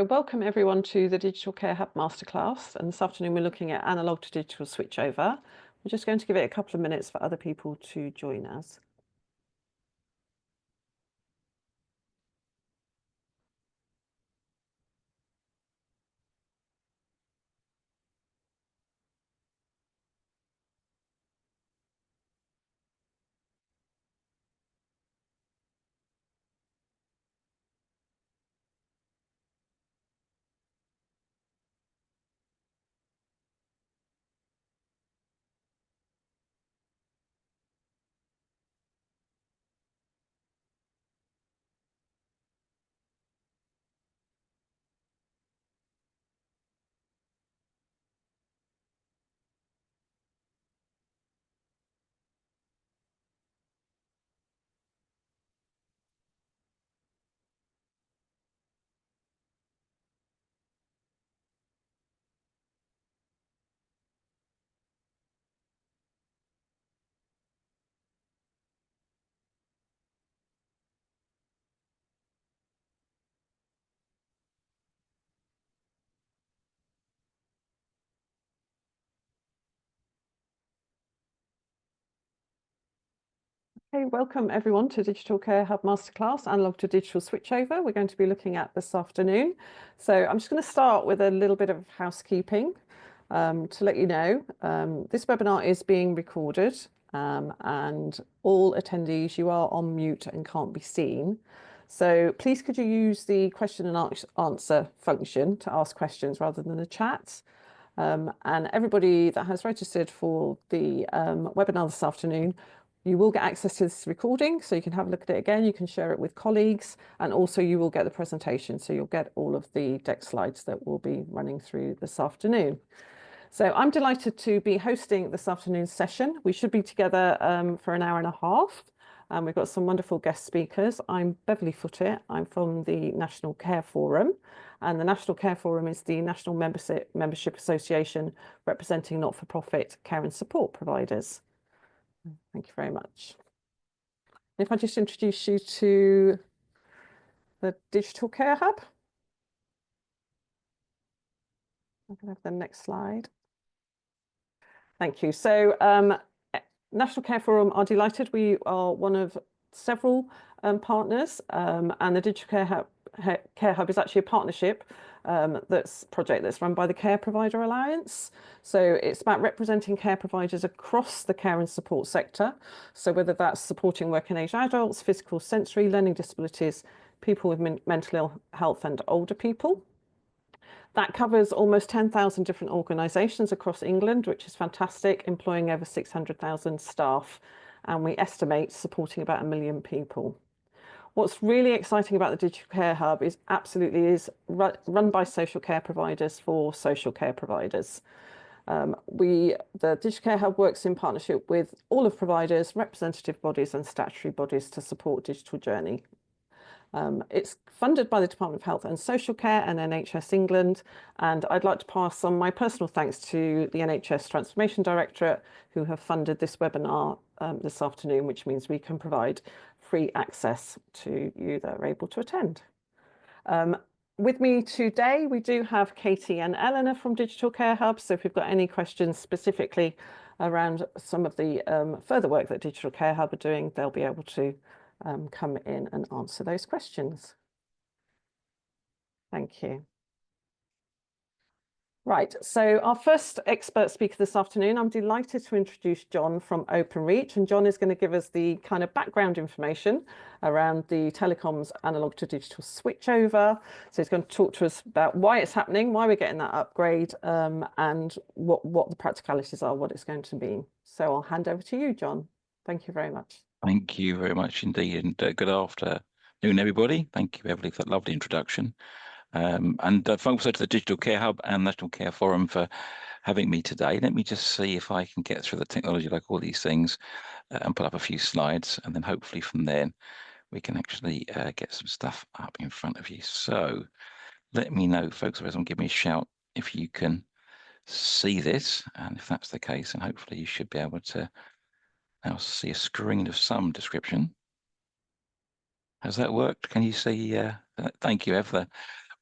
So welcome everyone to the Digital Care Hub Masterclass, and this afternoon we're looking at analog to digital switchover. We're just going to give it a couple of minutes for other people to join us. Okay, welcome everyone to Digital Care Hub Masterclass, Analog to Digital Switchover. We're going to be looking at this afternoon. So I'm just going to start with a little bit of housekeeping to let you know. This webinar is being recorded and all attendees, you are on mute and can't be seen. So please could you use the question and answer function to ask questions rather than the chat. And everybody that has registered for the webinar this afternoon, you will get access to this recording, so you can have a look at it again. You can share it with colleagues, and also you will get the presentation. So you'll get all of the deck slides that we'll be running through this afternoon. So I'm delighted to be hosting this afternoon's session. We should be together for an hour and a half. And we've got some wonderful guest speakers. I'm Beverly Foote. I'm from the National Care Forum. And the National Care Forum is the National Membership Association representing not-for-profit care and support providers. Thank you very much. If I just introduce you to the Digital Care Hub. I can have the next slide. Thank you. So National Care Forum are delighted. We are one of several partners, and the Digital Care Hub is actually a partnership project that's run by the Care Provider Alliance. So it's about representing care providers across the care and support sector. So whether that's supporting working age adults, physical, sensory, learning disabilities, people with mental ill health and older people. That covers almost 10,000 different organisations across England, which is fantastic, employing over 600,000 staff, and we estimate supporting about 1 million people. What's really exciting about the Digital Care Hub is run by social care providers for social care providers. The Digital Care Hub works in partnership with all of providers, representative bodies and statutory bodies to support digital journey. It's funded by the Department of Health and Social Care and NHS England, and I'd like to pass on my personal thanks to the NHS Transformation Directorate, who have funded this webinar this afternoon, which means we can provide free access to you that are able to attend. With me today, we do have Katie and Eleanor from Digital Care Hub, so if you've got any questions specifically around some of the further work that Digital Care Hub are doing, they'll be able to come in and answer those questions. Thank you. Right, so our first expert speaker this afternoon, I'm delighted to introduce John from Openreach, and John is going to give us the kind of background information around the telecoms analog to digital switchover. So he's going to talk to us about why it's happening, why we're getting that upgrade, and what the practicalities are, what it's going to mean. So I'll hand over to you, John. Thank you very much. Thank you very much indeed, and good afternoon, everybody. Thank you, Beverly, for that lovely introduction. And thanks also to the Digital Care Hub and National Care Forum for having me today. Let me just see if I can get through the technology like all these things and put up a few slides, and then hopefully from there we can actually get some stuff up in front of you. So let me know, folks, everyone give me a shout if you can see this, and if that's the case, and hopefully you should be able to now see a screen of some description. Has that worked? Can you see? Thank you, Ev.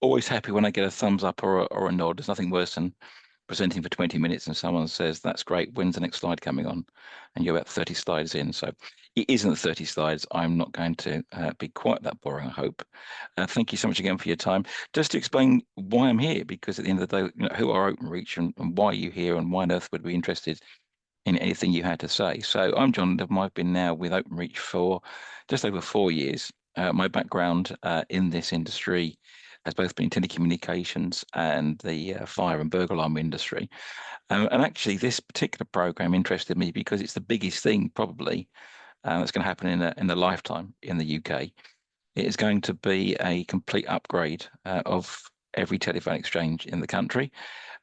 always happy when I get a thumbs up or a nod. There's nothing worse than presenting for 20 minutes and someone says, that's great, when's the next slide coming on? And you're about 30 slides in. So it isn't 30 slides. I'm not going to be quite that boring, I hope. Thank you so much again for your time. Just to explain why I'm here, because at the end of the day, who are Openreach and why are you here and why on earth would we be interested in anything you had to say. So I'm John. I've been now with Openreach for just over 4 years. My background in this industry has both been telecommunications and the fire and burglar alarm industry. And actually, this particular program interested me because it's the biggest thing probably that's going to happen in a lifetime in the UK. It is going to be a complete upgrade of every telephone exchange in the country.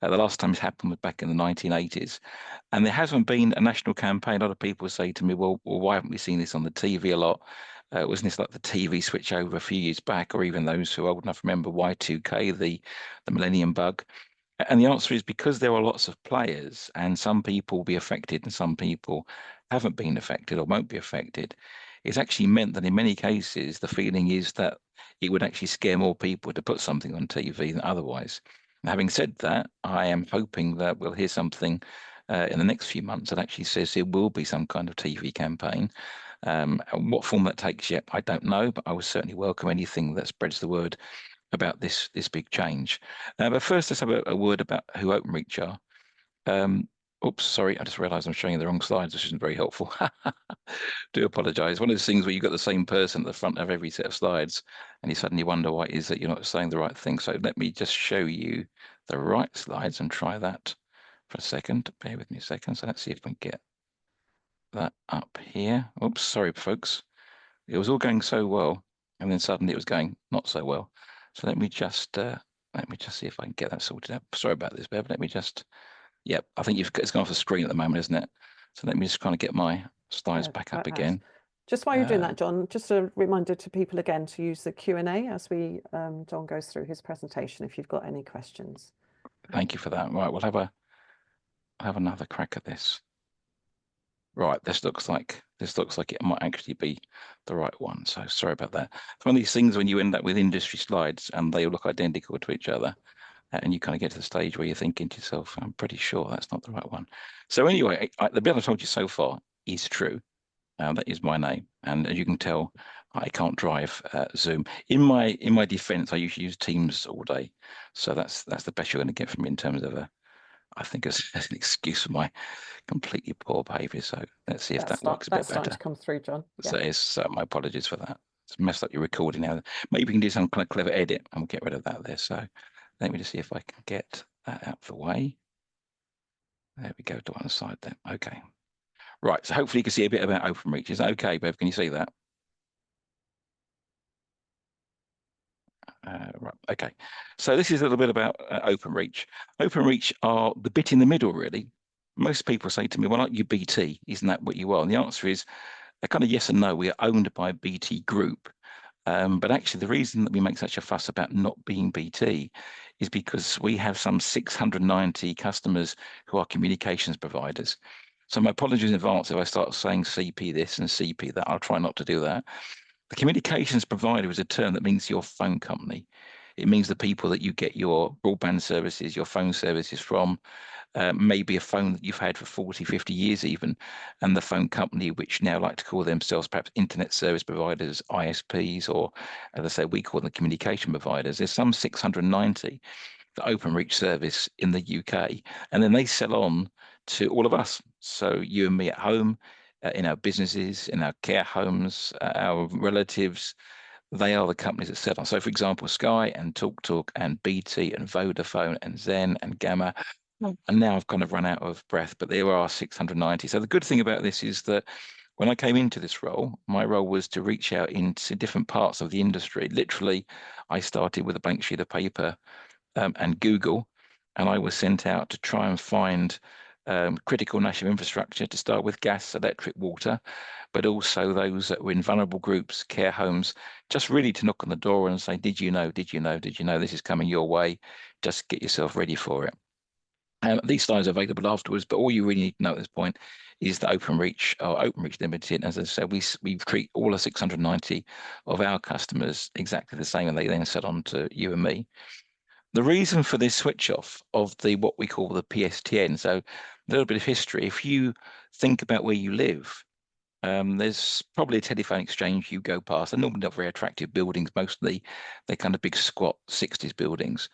The last time this happened was back in the 1980s. And there hasn't been a national campaign. A lot of people say to me, well, why haven't we seen this on the TV a lot? Wasn't this like the TV switchover a few years back, or even those who are old enough remember Y2K, the Millennium Bug? And the answer is because there are lots of players and some people will be affected and some people haven't been affected or won't be affected. It's actually meant that in many cases, the feeling is that it would actually scare more people to put something on TV than otherwise. And having said that, I am hoping that we'll hear something in the next few months that actually says there will be some kind of TV campaign. What form that takes yet, I don't know, but I would certainly welcome anything that spreads the word about this big change. But first, let's have a word about who Openreach are. Oops, sorry, I just realised I'm showing you the wrong slides, which isn't very helpful. Do apologise. One of those things where you've got the same person at the front of every set of slides, and you suddenly wonder why it is that you're not saying the right thing. So let me just show you the right slides and try that for a second. Bear with me a second. So let's see if we can get that up here. Oops, sorry, folks. It was all going so well, and then suddenly it was going not so well. So let me just see if I can get that sorted out. Sorry about this, Bev. Let me just. Yep, I think it's gone off the screen at the moment, isn't it? So let me just kind of get my slides back up again. Just while you're doing that, John, just a reminder to people again to use the Q&A as John goes through his presentation if you've got any questions. Thank you for that. Right, we'll have another crack at this. Right, this looks like it might actually be the right one. So sorry about that. It's one of these things when you end up with industry slides and they all look identical to each other, and you kind of get to the stage where you're thinking to yourself, I'm pretty sure that's not the right one. So anyway, the bit I've told you so far is true. That is my name, and as you can tell, I can't drive Zoom. In my defence, I usually use Teams all day, so that's the best you're going to get from me in terms of I think as an excuse for my completely poor behaviour. So let's see if that works a bit better. That's starting to come through, John. Yeah. So my apologies for that. It's messed up your recording now. Maybe we can do some kind of clever edit and we'll get rid of that there. So let me just see if I can get that out of the way. There we go, to one side there. Okay. Right, so hopefully you can see a bit about Openreach. Is that okay, Bev? Can you see that? Right, okay. So this is a little bit about Openreach. Openreach are the bit in the middle, really. Most people say to me, well, aren't you BT? Isn't that what you are? And the answer is a kind of yes and no. We are owned by BT Group. But actually, the reason that we make such a fuss about not being BT is because we have some 690 customers who are communications providers. So my apologies in advance if I start saying CP this and CP that. I'll try not to do that. The communications provider is a term that means your phone company. It means the people that you get your broadband services, your phone services from, maybe a phone that you've had for 40, 50 years even, and the phone company, which now like to call themselves perhaps internet service providers, ISPs, or as I say, we call them communication providers. There's some 690 the Openreach service in the UK, and then they sell on to all of us. So you and me at home, in our businesses, in our care homes, our relatives, they are the companies that sell on. So for example, Sky and TalkTalk and BT and Vodafone and Zen and Gamma. And now I've kind of run out of breath, but there are 690. So the good thing about this is that when I came into this role, my role was to reach out into different parts of the industry. Literally, I started with a blank sheet of paper and Google, and I was sent out to try and find critical national infrastructure, to start with gas, electric, water, but also those that were in vulnerable groups, care homes, just really to knock on the door and say, did you know, this is coming your way, just get yourself ready for it. These slides are available afterwards, but all you really need to know at this point is that Openreach Limited, as I said, we treat all the 690 of our customers exactly the same, and they then sell on to you and me. The reason for this switch off of the what we call the PSTN, so a little bit of history. If you think about where you live, there's probably a telephone exchange you go past. They're normally not very attractive buildings. Mostly they're kind of big squat 60s buildings,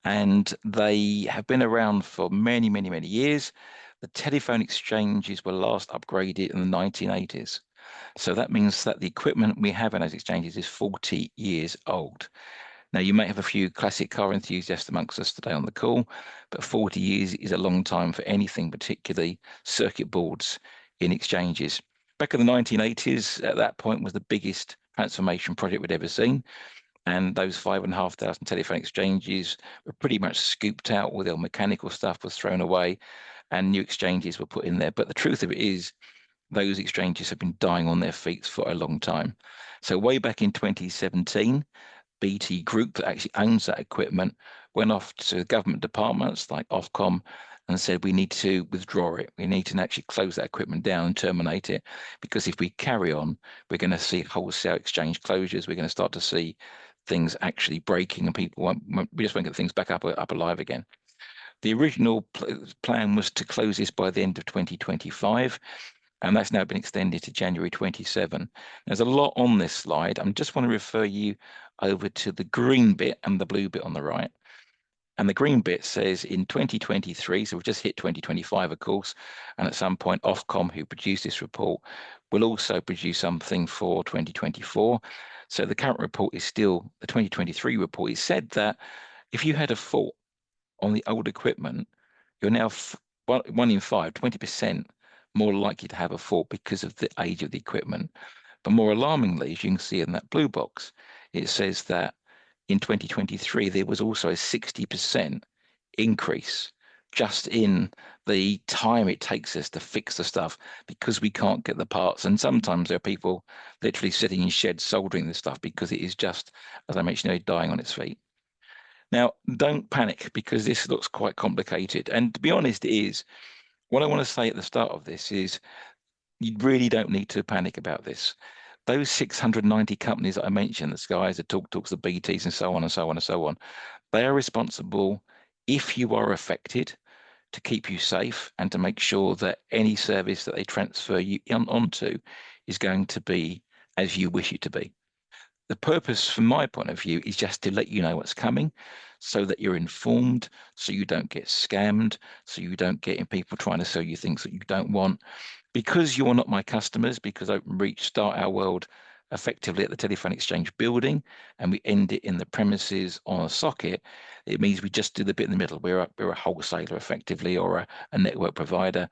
and they have been around for many, many, many years. The telephone exchanges were last upgraded in the 1980s. So that means that the equipment we have in those exchanges is 40 years old. Now, you may have a few classic car enthusiasts amongst us today on the call, but 40 years is a long time for anything, particularly circuit boards in exchanges. Back in the 1980s, at that point, was the biggest transformation project we'd ever seen. And those 5,500 telephone exchanges were pretty much scooped out. All the old mechanical stuff was thrown away and new exchanges were put in there. But the truth of it is, those exchanges have been dying on their feet for a long time. So way back in 2017, BT Group, that actually owns that equipment, went off to government departments like Ofcom and said, we need to withdraw it. We need to actually close that equipment down and terminate it, because if we carry on, we're going to see wholesale exchange closures. We're going to start to see things actually breaking, and we just won't get things back up alive again. The original plan was to close this by the end of 2025. And that's now been extended to January 27. There's a lot on this slide. I just want to refer you over to the green bit and the blue bit on the right. And the green bit says in 2023, so we've just hit 2025, of course, and at some point Ofcom, who produced this report, will also produce something for 2024. So the current report is still the 2023 report. It said that if you had a fault on the old equipment, you're now 1 in 5, 20% more likely to have a fault because of the age of the equipment. But more alarmingly, as you can see in that blue box, it says that in 2023, there was also a 60% increase just in the time it takes us to fix the stuff because we can't get the parts. And sometimes there are people literally sitting in sheds soldering this stuff because it is just, as I mentioned, dying on its feet. Now, don't panic, because this looks quite complicated. And to be honest, it is. What I want to say at the start of this is you really don't need to panic about this. Those 690 companies that I mentioned, the Skies, the TalkTalks, the BTs, and so on and so on and so on, they are responsible, if you are affected, to keep you safe and to make sure that any service that they transfer you onto is going to be as you wish it to be. The purpose, from my point of view, is just to let you know what's coming so that you're informed, so you don't get scammed, so you don't get people trying to sell you things that you don't want. Because you're not my customers, because Openreach start our world effectively at the telephone exchange building and we end it in the premises on a socket, it means we just do the bit in the middle. We're a wholesaler effectively, or a network provider.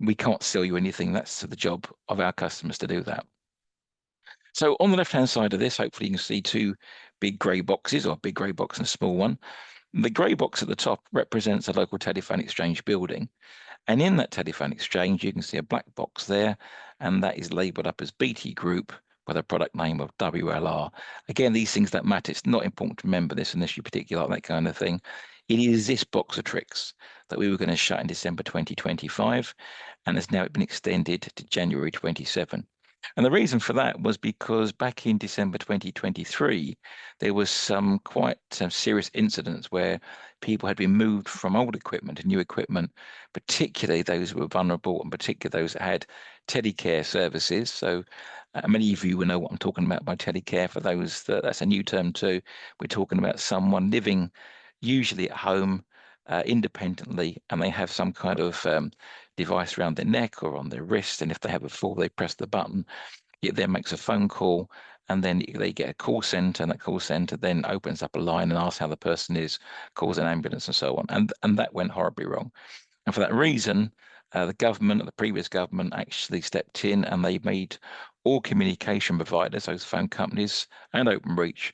We can't sell you anything. That's the job of our customers to do that. So on the left-hand side of this, hopefully you can see two big grey boxes, or a big grey box and a small one. The grey box at the top represents a local telephone exchange building. And in that telephone exchange, you can see a black box there, and that is labelled up as BT Group with a product name of WLR. Again, these things don't matter. It's not important to remember this unless you particularly like that kind of thing. It is this box of tricks that we were going to shut in December 2025, and has now been extended to January 27. And the reason for that was because back in December 2023, there was some quite serious incidents where people had been moved from old equipment to new equipment, particularly those who were vulnerable, and particularly those that had telecare services. So many of you will know what I'm talking about by telecare. For those that's a new term too. We're talking about someone living usually at home independently, and they have some kind of device around their neck or on their wrist, and if they have a fall, they press the button. It then makes a phone call, and then they get a call center, and that call center then opens up a line and asks how the person is, calls an ambulance, and so on. And that went horribly wrong. And for that reason, the government, the previous government, actually stepped in, and they made all communication providers, those phone companies and Openreach,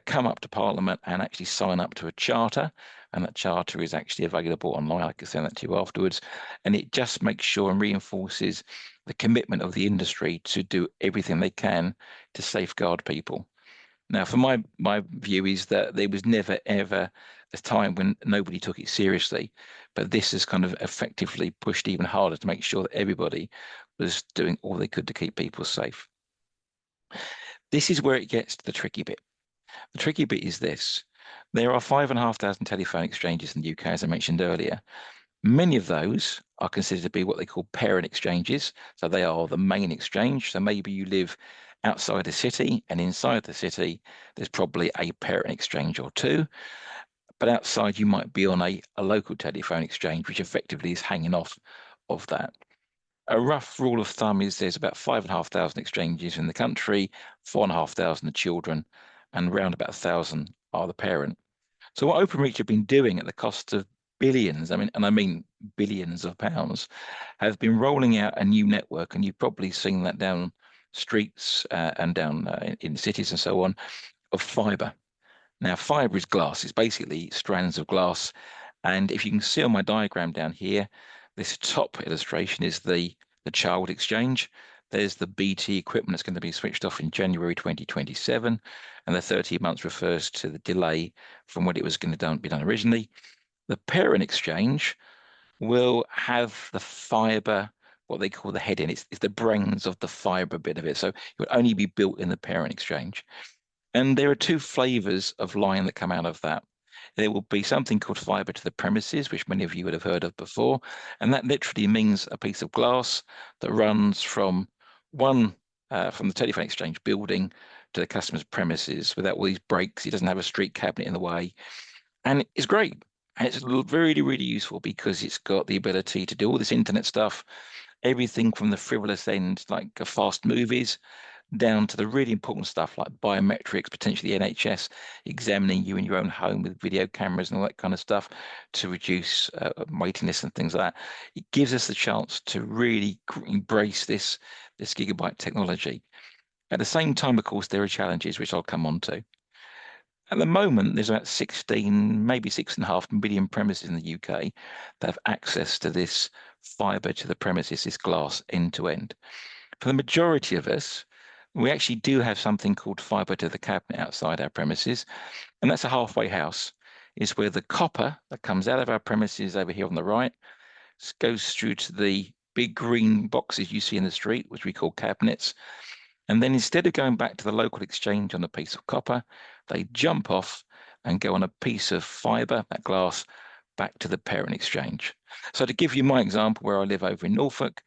come up to Parliament and actually sign up to a charter. And that charter is actually available online. I can send that to you afterwards. And it just makes sure and reinforces the commitment of the industry to do everything they can to safeguard people. Now, for my view is that there was never, ever a time when nobody took it seriously, but this has kind of effectively pushed even harder to make sure that everybody was doing all they could to keep people safe. This is where it gets to the tricky bit. The tricky bit is this. There are 5,500 telephone exchanges in the UK, as I mentioned earlier. Many of those are considered to be what they call parent exchanges. So they are the main exchange. So maybe you live outside the city, and inside the city, there's probably a parent exchange or two. But outside, you might be on a local telephone exchange, which effectively is hanging off of that. A rough rule of thumb is there's about 5,500 exchanges in the country, 4,500 children, and around about 1,000 are the parent. So what Openreach have been doing at the cost of billions, I mean billions of pounds, have been rolling out a new network, and you've probably seen that down streets and down in cities and so on, of fibre. Now, fibre is glass. It's basically strands of glass. And if you can see on my diagram down here, this top illustration is the child exchange. There's the BT equipment that's going to be switched off in January 2027. And the 30 months refers to the delay from when it was going to be done originally. The parent exchange will have the fibre, what they call the head-in. It's the brains of the fibre bit of it. So it would only be built in the parent exchange. And there are two flavors of line that come out of that. There will be something called fiber to the premises, which many of you would have heard of before. And that literally means a piece of glass that runs from from the telephone exchange building to the customer's premises without all these breaks. It doesn't have a street cabinet in the way. And it's great. And it's really, really useful because it's got the ability to do all this internet stuff, everything from the frivolous end, like fast movies, down to the really important stuff like biometrics, potentially the NHS examining you in your own home with video cameras and all that kind of stuff to reduce waiting lists and things like that. It gives us the chance to really embrace this gigabyte technology. At the same time, of course, there are challenges, which I'll come on to. At the moment, there's about 16, maybe 6.5 million premises in the UK that have access to this fibre to the premises, this glass end to end. For the majority of us, we actually do have something called fibre to the cabinet outside our premises, and that's a halfway house. It's where the copper that comes out of our premises over here on the right goes through to the big green boxes you see in the street, which we call cabinets. And then instead of going back to the local exchange on a piece of copper, they jump off and go on a piece of fibre, that glass, back to the parent exchange. So to give you my example, where I live over in Norfolk,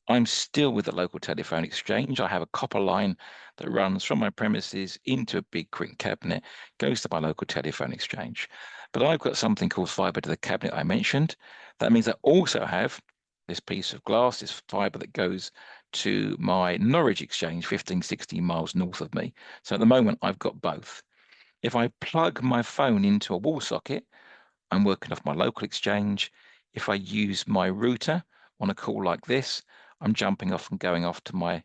I'm still with the local telephone exchange. I have a copper line that runs from my premises into a big quick cabinet, goes to my local telephone exchange. But I've got something called fibre to the cabinet I mentioned. That means I also have this piece of glass, this fibre that goes to my Norwich exchange, 15, 16 miles north of me. So at the moment, I've got both. If I plug my phone into a wall socket, I'm working off my local exchange. If I use my router on a call like this, I'm jumping off and going off to my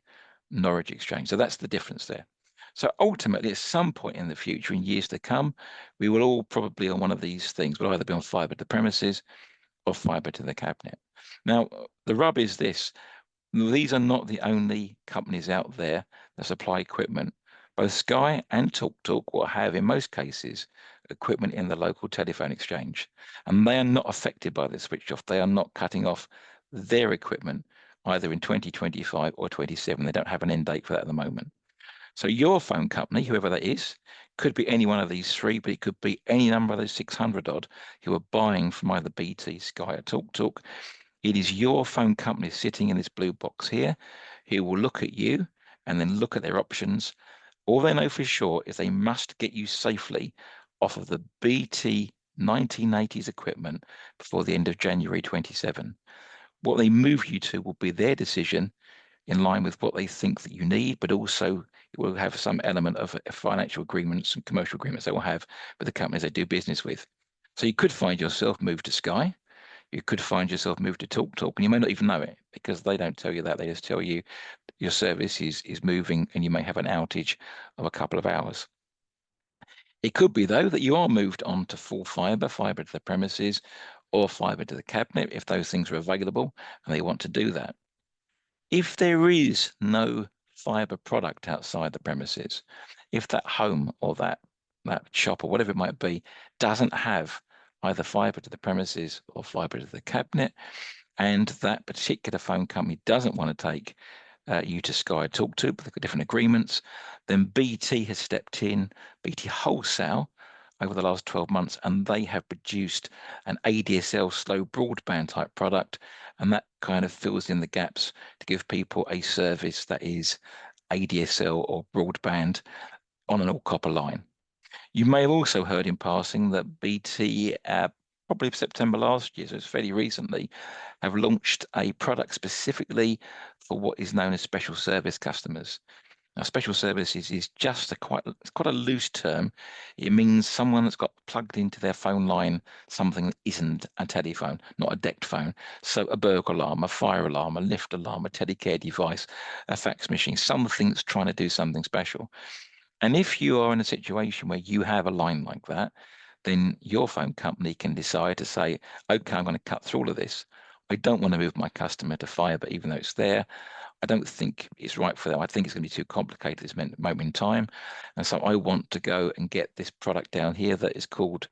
Norwich exchange. So that's the difference there. So ultimately, at some point in the future, in years to come, we will all probably on one of these things, will either be on fibre to premises or fibre to the cabinet. Now, the rub is this. These are not the only companies out there that supply equipment. Both Sky and TalkTalk will have, in most cases, equipment in the local telephone exchange. And they are not affected by the switch off. They are not cutting off their equipment either in 2025 or 27. They don't have an end date for that at the moment. So your phone company, whoever that is, could be any one of these three, but it could be any number of those 600 odd who are buying from either BT, Sky or TalkTalk. It is your phone company sitting in this blue box here who will look at you and then look at their options. All they know for sure is they must get you safely off of the BT 1980s equipment before the end of January 27. What they move you to will be their decision in line with what they think that you need, but also it will have some element of financial agreements and commercial agreements they will have with the companies they do business with. So you could find yourself moved to Sky. You could find yourself moved to TalkTalk, and you may not even know it because they don't tell you that. They just tell you your service is moving and you may have an outage of a couple of hours. It could be, though, that you are moved on to full fibre to the premises or fibre to the cabinet if those things are available and they want to do that. If there is no fibre product outside the premises, if that home or that shop or whatever it might be doesn't have either fibre to the premises or fibre to the cabinet, and that particular phone company doesn't want to take you to Sky talk to, but they've got different agreements, then BT has stepped in, BT Wholesale, over the last 12 months, and they have produced an ADSL slow broadband type product, and that kind of fills in the gaps to give people a service that is ADSL or broadband on an all copper line. You may have also heard in passing that BT, probably September last year, so it's fairly recently, have launched a product specifically for what is known as special service customers. Now, special services is just it's quite a loose term. It means someone that's got plugged into their phone line something that isn't a telephone, not a decked phone. So a burglar alarm, a fire alarm, a lift alarm, a telecare device, a fax machine, something that's trying to do something special. And if you are in a situation where you have a line like that, then your phone company can decide to say, okay, I'm going to cut through all of this. I don't want to move my customer to fibre, even though it's there. I don't think it's right for them. I think it's going to be too complicated at this moment in time. And so I want to go and get this product down here that is called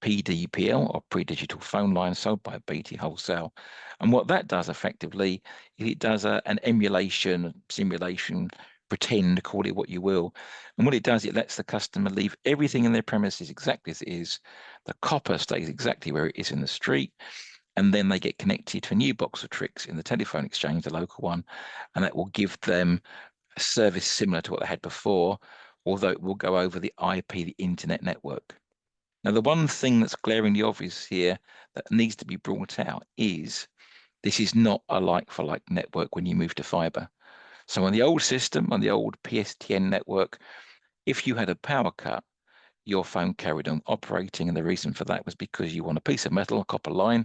PDPL, or pre-digital phone line, sold by BT Wholesale. And what that does effectively is it does an emulation, simulation, pretend, call it what you will. And what it does, it lets the customer leave everything in their premises exactly as it is. The copper stays exactly where it is in the street. And then they get connected to a new box of tricks in the telephone exchange, the local one, and that will give them a service similar to what they had before, although it will go over the IP, the internet network. Now, the one thing that's glaringly obvious here that needs to be brought out is this is not a like-for-like network when you move to fibre. So on the old system, on the old PSTN network, if you had a power cut, your phone carried on operating, and the reason for that was because you want a piece of metal, a copper line,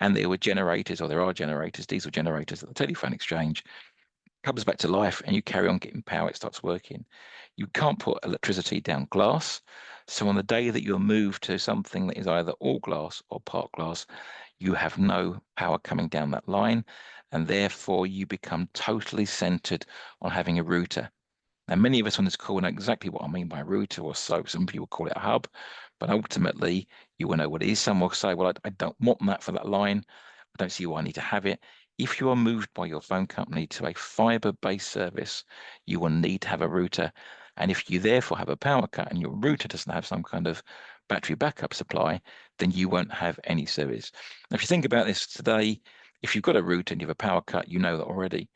and there were generators, or there are generators, diesel generators at the telephone exchange, comes back to life, and you carry on getting power, it starts working. You can't put electricity down glass, so on the day that you're moved to something that is either all glass or part glass, you have no power coming down that line, and therefore you become totally centered on having a router. Now, many of us on this call know exactly what I mean by router, or so some people call it a hub, but ultimately you will know what it is. Some will say, well, I don't want that for that line. I don't see why I need to have it. If you are moved by your phone company to a fiber-based service, you will need to have a router. And if you therefore have a power cut and your router doesn't have some kind of battery backup supply, then you won't have any service. Now, if you think about this today, if you've got a router and you have a power cut, you know that already.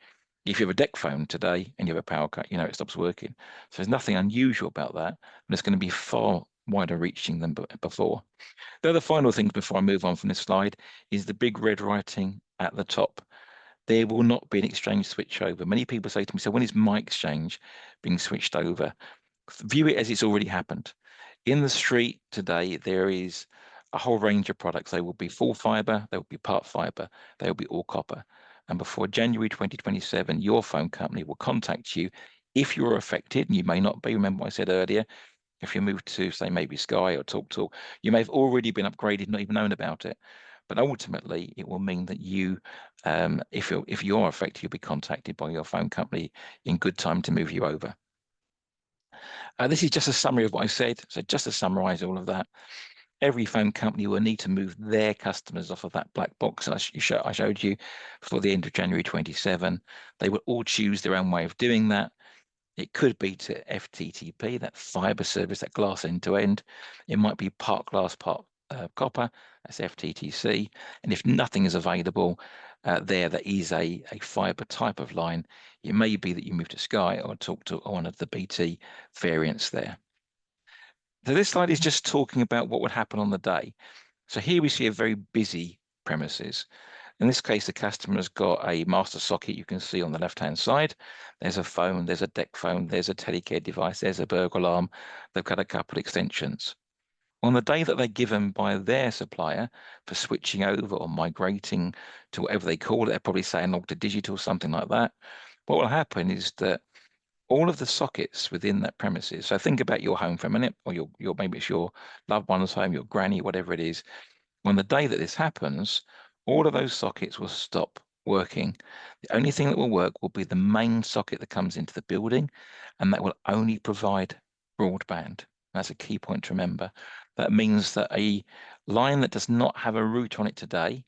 If you have a deck phone today and you have a power cut, you know it stops working. So there's nothing unusual about that, but it's going to be far wider reaching than before. The other final thing before I move on from this slide is the big red writing at the top. There will not be an exchange switchover. Many people say to me, so when is my exchange being switched over? View it as it's already happened. In the street today, there is a whole range of products. They will be full fibre, they will be part fibre, they will be all copper. And before January 2027, your phone company will contact you if you're affected, and you may not be. Remember what I said earlier, if you move to, say, maybe Sky or TalkTalk, you may have already been upgraded, not even known about it. But ultimately, it will mean that you, if you're affected, you'll be contacted by your phone company in good time to move you over. This is just a summary of what I said. So just to summarize all of that, every phone company will need to move their customers off of that black box I showed you for the end of January 27. They will all choose their own way of doing that. It could be to FTTP, that fiber service, that glass end to end. It might be part glass, part copper, that's FTTC. And if nothing is available that is a fiber type of line, it may be that you move to Sky or talk to one of the BT variants there. So this slide is just talking about what would happen on the day. So here we see a very busy premises. In this case, the customer's got a master socket you can see on the left-hand side. There's a phone, there's a deck phone, there's a telecare device, there's a burglar alarm. They've got a couple of extensions. On the day that they're given by their supplier for switching over or migrating to whatever they call it, they're probably saying analog to digital, something like that. What will happen is that all of the sockets within that premises, so think about your home for a minute, or your maybe it's your loved one's home, your granny, whatever it is. On the day that this happens, all of those sockets will stop working. The only thing that will work will be the main socket that comes into the building, and that will only provide broadband. That's a key point to remember. That means that a line that does not have a router on it today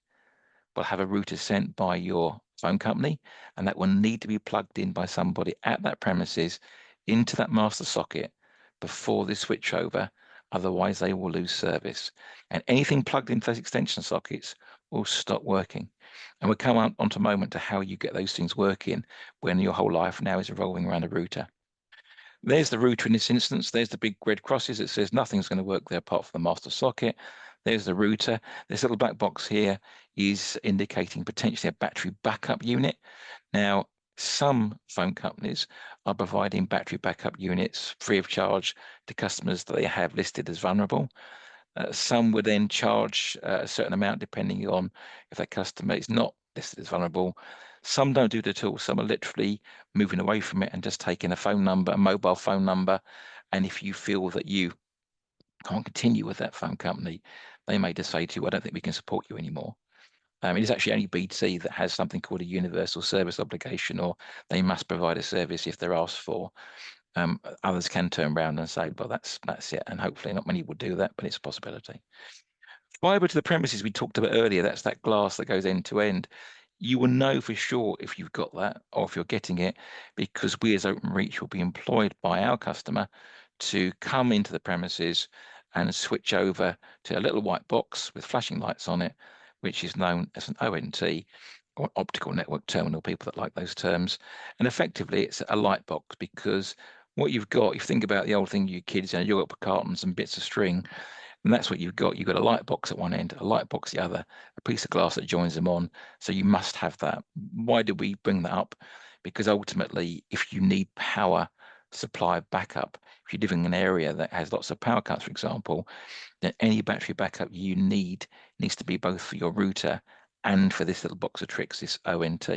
will have a router sent by your phone company, and that will need to be plugged in by somebody at that premises into that master socket before they switch over. Otherwise, they will lose service. And anything plugged into those extension sockets will stop working. And we'll come on to a moment to how you get those things working when your whole life now is revolving around a router. There's the router in this instance. There's the big red crosses. It says nothing's going to work there apart from the master socket. There's the router. This little black box here is indicating potentially a battery backup unit. Now, some phone companies are providing battery backup units free of charge to customers that they have listed as vulnerable. Some would then charge a certain amount depending on if that customer is not listed as vulnerable. Some don't do it at all. Some are literally moving away from it and just taking a phone number, a mobile phone number. And if you feel that you can't continue with that phone company, they may just say to you, I don't think we can support you anymore. It is actually only BT that has something called a universal service obligation, or they must provide a service if they're asked for. Others can turn around and say, well, that's it. And hopefully not many will do that, but it's a possibility. Fiber to the premises we talked about earlier, that's that glass that goes end to end. You will know for sure if you've got that or if you're getting it, because we as Openreach will be employed by our customer to come into the premises and switch over to a little white box with flashing lights on it, which is known as an ONT, or optical network terminal, people that like those terms. And effectively, it's a light box, because what you've got, if you think about the old thing you kids, you've got cartons and bits of string, and that's what you've got. You've got a light box at one end, a light box at the other, a piece of glass that joins them on. So you must have that. Why did we bring that up? Because ultimately, if you need power supply backup, if you're living in an area that has lots of power cuts, for example, then any battery backup you need needs to be both for your router and for this little box of tricks, this ONT.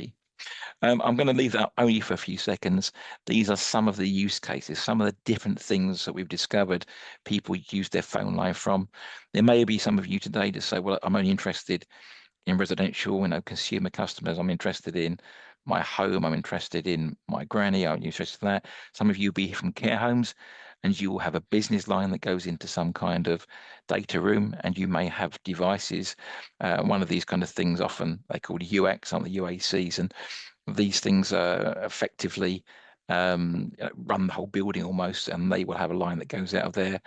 I'm going to leave that only for a few seconds. These are some of the use cases, some of the different things that we've discovered people use their phone line from. There may be some of you today to say, well, I'm only interested in residential, consumer customers. I'm interested in my home. I'm interested in my granny. I'm interested in that. Some of you will be from care homes, and you will have a business line that goes into some kind of data room, and you may have devices. One of these kind of things, often they call UX on the UACs, and these things effectively run the whole building almost, and they will have a line that goes out of there.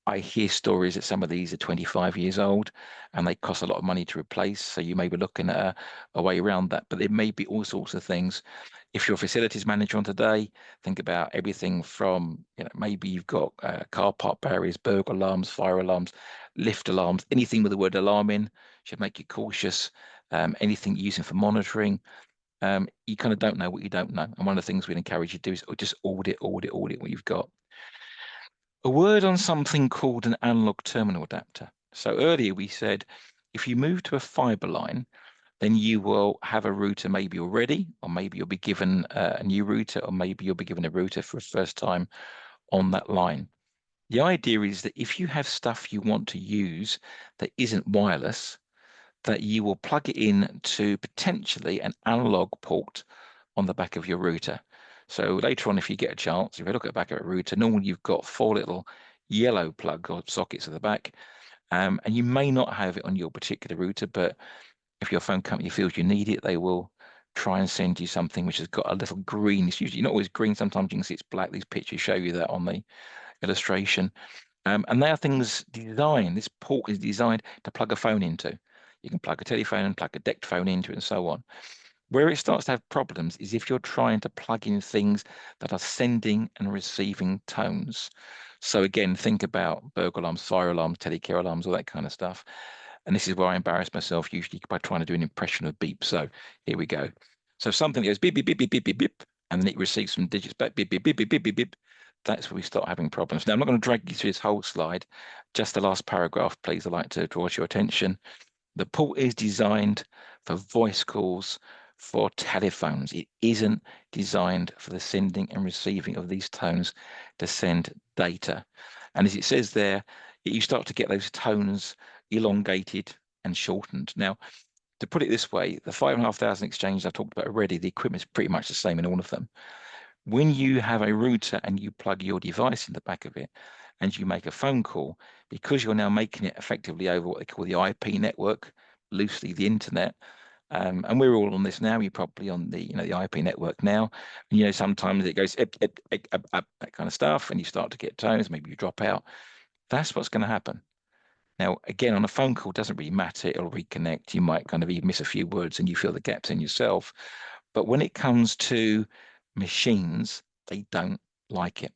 I hear stories that some of these are 25 years old and they cost a lot of money to replace. So you may be looking at a way around that, but there may be all sorts of things. If you're a facilities manager on today, think about everything from, maybe you've got car park barriers, burglar alarms, fire alarms, lift alarms, anything with the word alarm in should make you cautious. Anything you're using for monitoring. You kind of don't know what you don't know. And one of the things we'd encourage you to do is just audit what you've got. A word on something called an analog terminal adapter. So earlier we said, if you move to a fiber line, then you will have a router maybe already, or maybe you'll be given a new router, or maybe you'll be given a router for the first time on that line. The idea is that if you have stuff you want to use that isn't wireless, that you will plug it in to potentially an analog port on the back of your router. So later on, if you get a chance, if you look at the back of a router, normally you've got 4 little yellow plug or sockets at the back, and you may not have it on your particular router, but if your phone company feels you need it, they will try and send you something which has got a little green. It's usually not always green. Sometimes you can see it's black. These pictures show you that on the illustration. And they are things designed, this port is designed to plug a phone into. You can plug a telephone and plug a DECT phone into it and so on. Where it starts to have problems is if you're trying to plug in things that are sending and receiving tones. So again, think about burglar alarms, fire alarms, telecare alarms, all that kind of stuff. And this is where I embarrass myself usually by trying to do an impression of beep. So here we go. So something that goes beep, beep, beep, beep, beep, beep, beep, and then it receives some digits back, beep, beep, beep, beep, beep, beep, beep. That's where we start having problems. Now, I'm not going to drag you through this whole slide. Just the last paragraph, please. I'd like to draw to your attention. The port is designed for voice calls for telephones. It isn't designed for the sending and receiving of these tones to send data. And as it says there, you start to get those tones elongated and shortened. Now, to put it this way, the 5,500 exchanges I've talked about already, the equipment is pretty much the same in all of them. When you have a router and you plug your device in the back of it and you make a phone call, because you're now making it effectively over what they call the IP network, loosely the internet. And we're all on this now. You're probably on the the IP network now. And, sometimes it goes up, that kind of stuff, and you start to get tones. Maybe you drop out. That's what's going to happen. Now, again, on a phone call, it doesn't really matter. It'll reconnect. You might kind of even miss a few words, and you feel the gaps in yourself. But when it comes to machines, they don't like it.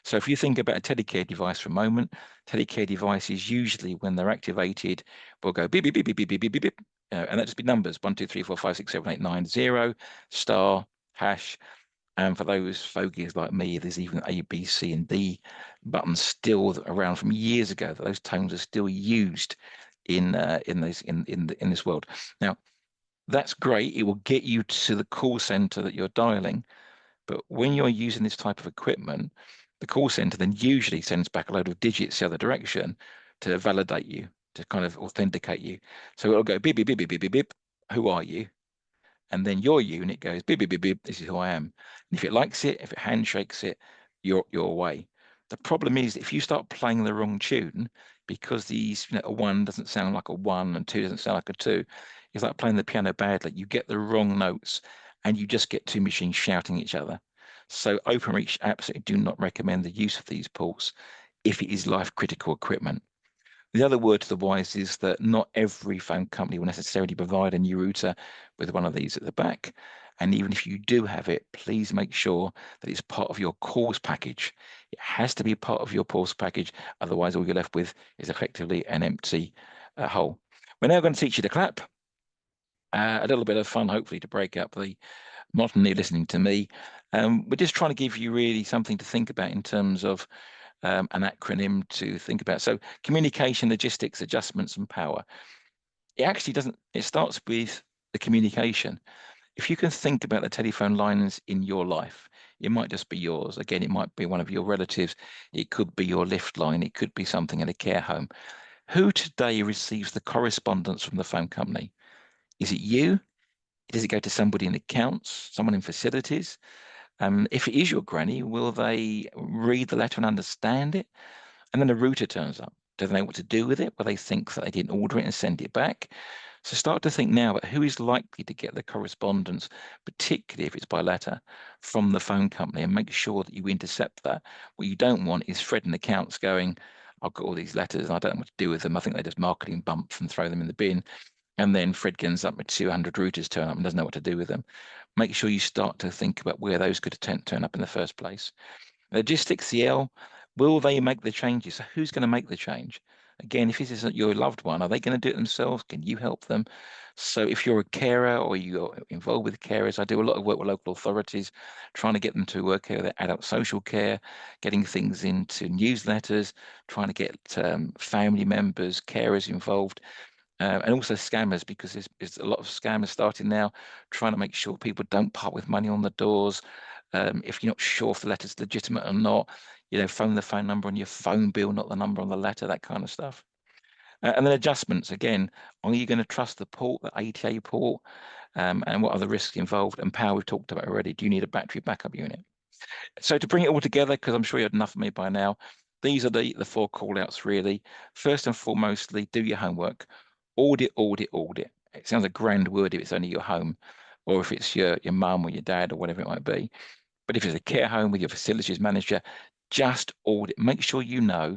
So if you think about a telecare device for a moment, telecare devices usually, when they're activated, will go beep, beep, beep, beep, beep, beep, beep, beep, beep, and that just be numbers 1, 2, 3, 4, 5, 6, 7, 8, 9, 0, star, hash. And for those fogies like me, there's even A, B, C, and D buttons still around from years ago. That those tones are still used in this world. Now, that's great. It will get you to the call center that you're dialing. But when you're using this type of equipment, the call center then usually sends back a load of digits the other direction to validate you, to kind of authenticate you. So it'll go beep, beep, beep, beep, beep, beep, beep. Who are you? And then your unit goes beep, beep, beep, beep. This is who I am. And if it likes it, if it handshakes it, you're away. The problem is if you start playing the wrong tune, because these, a 1 doesn't sound like a 1 and 2 doesn't sound like a 2, it's like playing the piano badly. You get the wrong notes and you just get two machines shouting at each other. So OpenReach absolutely do not recommend the use of these ports if it is life critical equipment. The other word to the wise is that not every phone company will necessarily provide a new router with one of these at the back. And even if you do have it, please make sure that it's part of your calls package. It has to be part of your calls package. Otherwise, all you're left with is effectively an empty hole. We're now going to teach you to clap. A little bit of fun, hopefully, to break up the monotony listening to me. We're just trying to give you really something to think about in terms of an acronym to think about. So communication, logistics, adjustments, and power. It actually doesn't, it starts with the communication. If you can think about the telephone lines in your life, it might just be yours. Again, it might be one of your relatives. It could be your lift line. It could be something in a care home. Who today receives the correspondence from the phone company? Is it you? Does it go to somebody in accounts, someone in facilities? If it is your granny, will they read the letter and understand it? And then a router turns up. Do they know what to do with it? Will they think that they didn't order it and send it back? So start to think now about who is likely to get the correspondence, particularly if it's by letter, from the phone company, and make sure that you intercept that. What you don't want is Fred in accounts going, I've got all these letters and I don't know what to do with them. I think they're just marketing bumps and throw them in the bin. And then Fred ends up with 200 routers turn up and doesn't know what to do with them. Make sure you start to think about where those could turn up in the first place. Logistics, CL, will they make the changes? So who's going to make the change? Again, if this isn't your loved one, are they going to do it themselves? Can you help them? So if you're a carer or you're involved with carers, I do a lot of work with local authorities, trying to get them to work with their adult social care, getting things into newsletters, trying to get family members, carers involved. And also scammers, because there's a lot of scammers starting now, trying to make sure people don't part with money on the doors. If you're not sure if the letter's legitimate or not, phone the phone number on your phone bill, not the number on the letter, that kind of stuff. And then adjustments, again, are you going to trust the port, the ATA port, and what are the risks involved? And power we've talked about already. Do you need a battery backup unit? So to bring it all together, because I'm sure you had enough of me by now, these are the 4 call outs really. First and foremostly, do your homework. Audit, audit, audit. It sounds a grand word if it's only your home, or if it's your mum or your dad or whatever it might be. But if it's a care home with your facilities manager, just audit. Make sure you know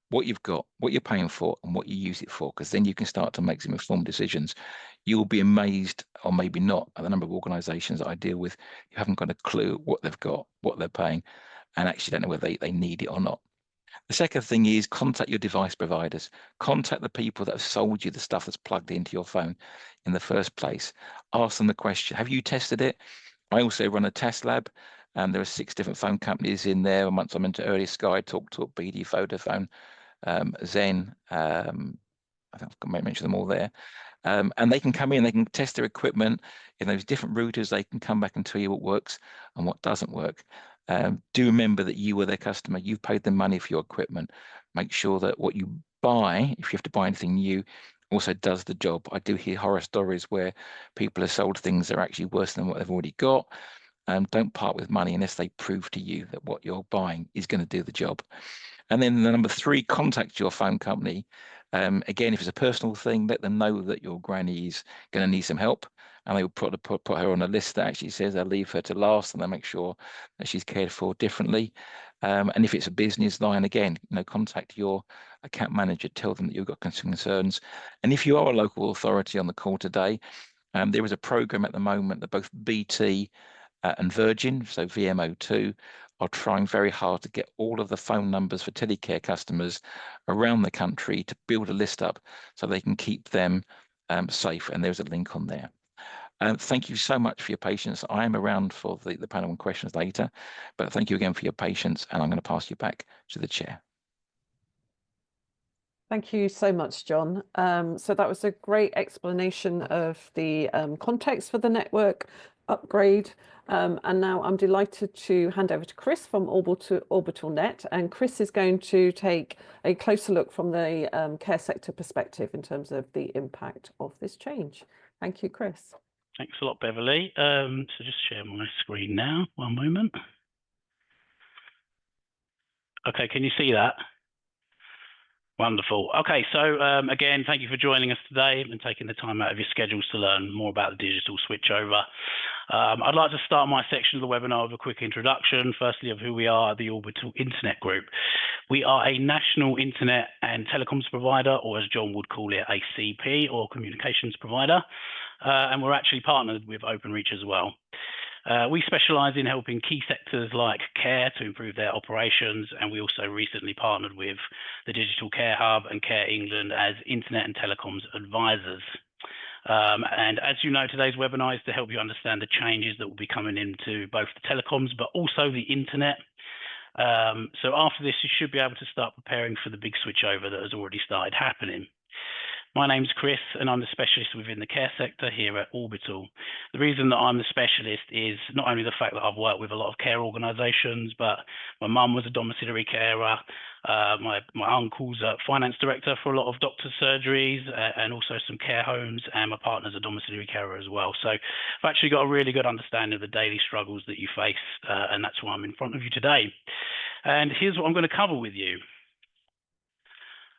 what you've got, what you're paying for, and what you use it for, because then you can start to make some informed decisions. You'll be amazed, or maybe not, at the number of organisations that I deal with who haven't got a clue what they've got, what they're paying, and actually don't know whether they need it or not. The second thing is contact your device providers. Contact the people that have sold you the stuff that's plugged into your phone in the first place. Ask them the question, have you tested it? I also run a test lab, and there are 6 different phone companies in there. And once I'm into Early Sky, Talk, BD, Vodafone, Zen, I think I might mention them all there. And they can come in, they can test their equipment in those different routers. They can come back and tell you what works and what doesn't work. Do remember that you were their customer. You've paid them money for your equipment. Make sure that what you buy, if you have to buy anything new, also does the job. I do hear horror stories where people have sold things that are actually worse than what they've already got. Don't part with money unless they prove to you that what you're buying is going to do the job. And then the number 3, contact your phone company. Again, if it's a personal thing, let them know that your granny is going to need some help, and they will put her on a list that actually says they'll leave her to last, and they'll make sure that she's cared for differently. And if it's a business line, again, contact your account manager, tell them that you've got concerns. And if you are a local authority on the call today, there is a program at the moment that both BT and Virgin, so VMO2, are trying very hard to get all of the phone numbers for telecare customers around the country to build a list up so they can keep them safe. And there's a link on there. Thank you so much for your patience. I am around for the panel and questions later, but thank you again for your patience, and I'm going to pass you back to the chair. Thank you so much, John. So that was a great explanation of the context for the network upgrade. And now I'm delighted to hand over to Chris from Orbital Net. And Chris is going to take a closer look from the care sector perspective in terms of the impact of this change. Thank you, Chris. Thanks a lot, Beverly. So just share my screen now. One moment. Okay, can you see that? Wonderful. Okay, so again, thank you for joining us today and taking the time out of your schedules to learn more about the digital switchover. I'd like to start my section of the webinar with a quick introduction, firstly, of who we are, the Orbital Internet Group. We are a national internet and telecoms provider, or as John would call it, a CP, or communications provider, and we're actually partnered with Openreach as well. We specialise in helping key sectors like care to improve their operations, and we also recently partnered with the Digital Care Hub and Care England as Internet and Telecoms advisors. And as you know, today's webinar is to help you understand the changes that will be coming into both the telecoms, but also the internet. So after this, you should be able to start preparing for the big switchover that has already started happening. My name's Chris, and I'm the specialist within the care sector here at Orbital. The reason that I'm the specialist is not only the fact that I've worked with a lot of care organisations, but my mum was a domiciliary carer, my uncle's a finance director for a lot of doctor's surgeries and also some care homes, and my partner's a domiciliary carer as well. So I've actually got a really good understanding of the daily struggles that you face, and that's why I'm in front of you today. And here's what I'm going to cover with you.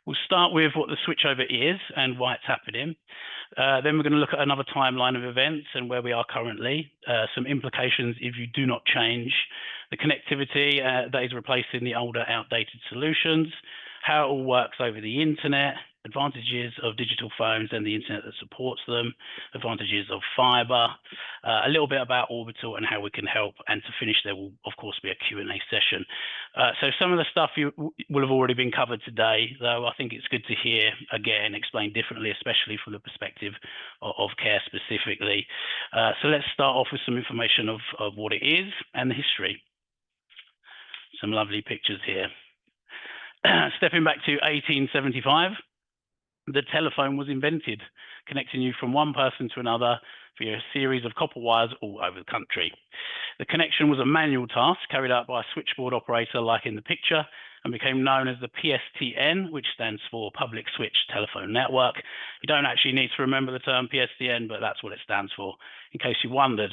We'll start with what the switchover is and why it's happening. Then we're going to look at another timeline of events and where we are currently, some implications if you do not change, the connectivity that is replacing the older outdated solutions, how it all works over the internet, advantages of digital phones and the internet that supports them, advantages of fibre, a little bit about Orbital and how we can help, and to finish there will of course be a Q&A session. So some of the stuff you will have already been covered today, though I think it's good to hear again explained differently, especially from the perspective of care specifically. So let's start off with some information of what it is and the history. Some lovely pictures here. Stepping back to 1875, the telephone was invented, connecting you from one person to another via a series of copper wires all over the country. The connection was a manual task carried out by a switchboard operator like in the picture, and became known as the PSTN, which stands for Public Switch Telephone Network. You don't actually need to remember the term PSTN, but that's what it stands for, in case you wondered.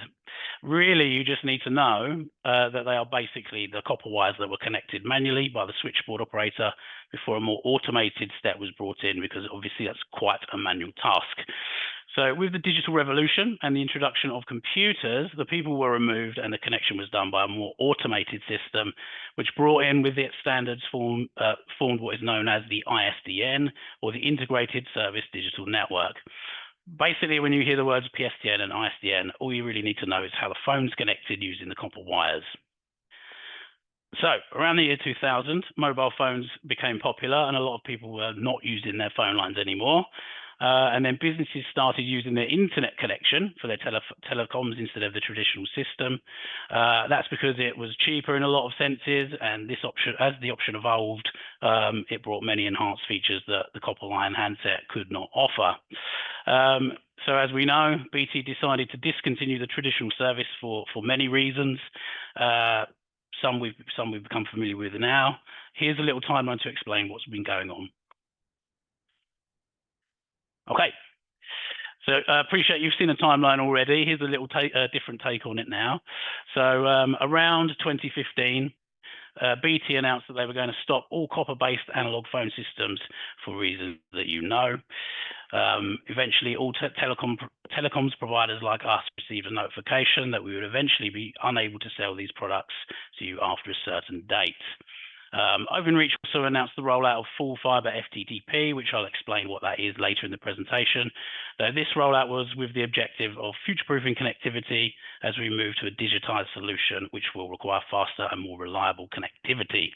Really, you just need to know that they are basically the copper wires that were connected manually by the switchboard operator before a more automated step was brought in, because obviously that's quite a manual task. So with the digital revolution and the introduction of computers, the people were removed and the connection was done by a more automated system, which brought in with its standards formed what is known as the ISDN, or the Integrated Service Digital Network. Basically, when you hear the words PSTN and ISDN, all you really need to know is how the phone's connected using the copper wires. So around the year 2000, mobile phones became popular and a lot of people were not using their phone lines anymore. And then businesses started using their internet connection for their telecoms instead of the traditional system. That's because it was cheaper in a lot of senses, and this option, as the option evolved, it brought many enhanced features that the copper line handset could not offer. So as we know, BT decided to discontinue the traditional service for many reasons. Some we've become familiar with now. Here's a little timeline to explain what's been going on. Okay, so I appreciate you've seen the timeline already. Here's a little different take on it now. So around 2015, BT announced that they were going to stop all copper-based analog phone systems for reasons that you know. Eventually, all telecoms providers like us received a notification that we would eventually be unable to sell these products to you after a certain date. Openreach also announced the rollout of full fiber FTTP, which I'll explain what that is later in the presentation. Though this rollout was with the objective of future-proofing connectivity as we move to a digitized solution, which will require faster and more reliable connectivity.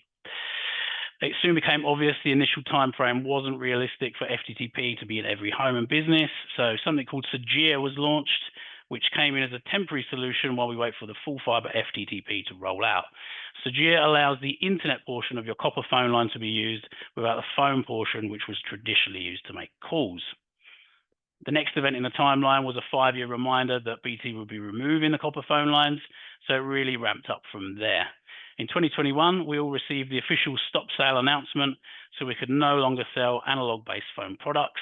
It soon became obvious the initial time frame wasn't realistic for FTTP to be in every home and business, so something called Sagia was launched, which came in as a temporary solution while we wait for the full fiber FTTP to roll out. Sagia allows the internet portion of your copper phone line to be used without the phone portion, which was traditionally used to make calls. The next event in the timeline was a 5-year reminder that BT would be removing the copper phone lines, so it really ramped up from there. In 2021, we all received the official stop sale announcement, so we could no longer sell analog-based phone products.